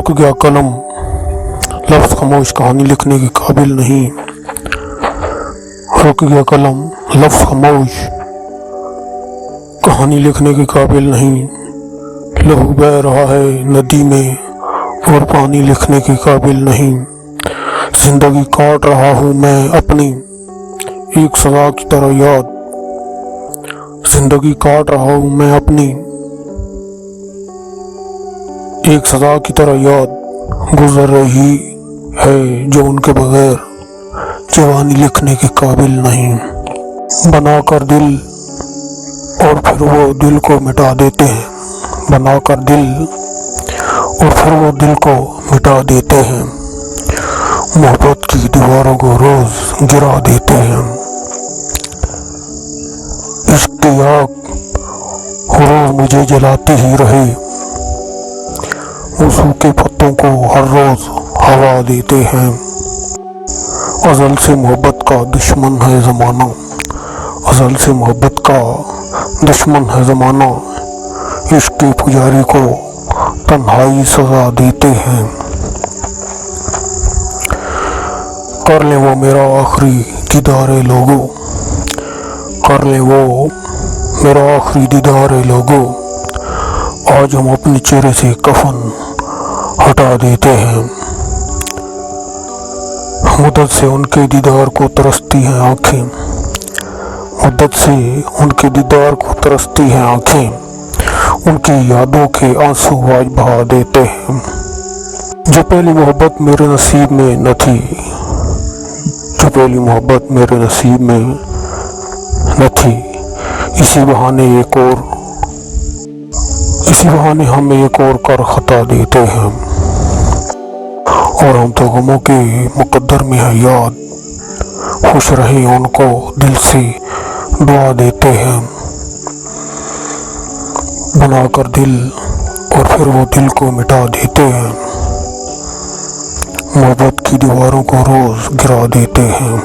रुक गया कलम, लफ्ज़ खामोश कहानी लिखने के काबिल नहीं। रुक गया कलम, लफ्ज़ खामोश कहानी लिखने के काबिल नहीं। लहू बह रहा है नदी में और पानी लिखने के काबिल नहीं। जिंदगी काट रहा हूँ मैं अपनी एक सजा की तरह याद। जिंदगी काट रहा हूँ मैं अपनी एक सजा की तरह याद। गुजर रही है जो उनके बगैर जवानी लिखने के काबिल नहीं। बनाकर दिल और फिर वो दिल को मिटा देते हैं। बनाकर दिल और फिर वो दिल को मिटा देते हैं। मोहब्बत की दीवारों को रोज गिरा देते हैं। इश्क की आग रोज मुझे जलाती ही रहे। वो सूखे पत्तों को हर रोज हवा देते हैं। अज़ल से मोहब्बत का दुश्मन है ज़माना। अज़ल से मोहब्बत का दुश्मन है ज़माना। इश्क के पुजारी को तन्हाई सजा देते हैं। कर ले वो मेरा आखिरी दीदार लोगो। कर ले वो मेरा आखिरी दीदार लोगो। आज हम अपने चेहरे से कफन हटा देते हैं। मुद्दत से उनके दीदार को तरसती हैं आँखें। मुद्दत से उनके दीदार को तरसती हैं आँखें। उनकी यादों के आंसू आज बहा देते हैं। जो पहली मोहब्बत मेरे नसीब में न थी, जो पहली मोहब्बत मेरे नसीब में न थी, इसी बहाने हमें एक और कर खता देते हैं। और हम तो गमों के मुकद्दर में है याद। खुश रहे उनको दिल से दुआ देते हैं। बनाकर दिल और फिर वो दिल को मिटा देते हैं। मोहब्बत की दीवारों को रोज गिरा देते हैं।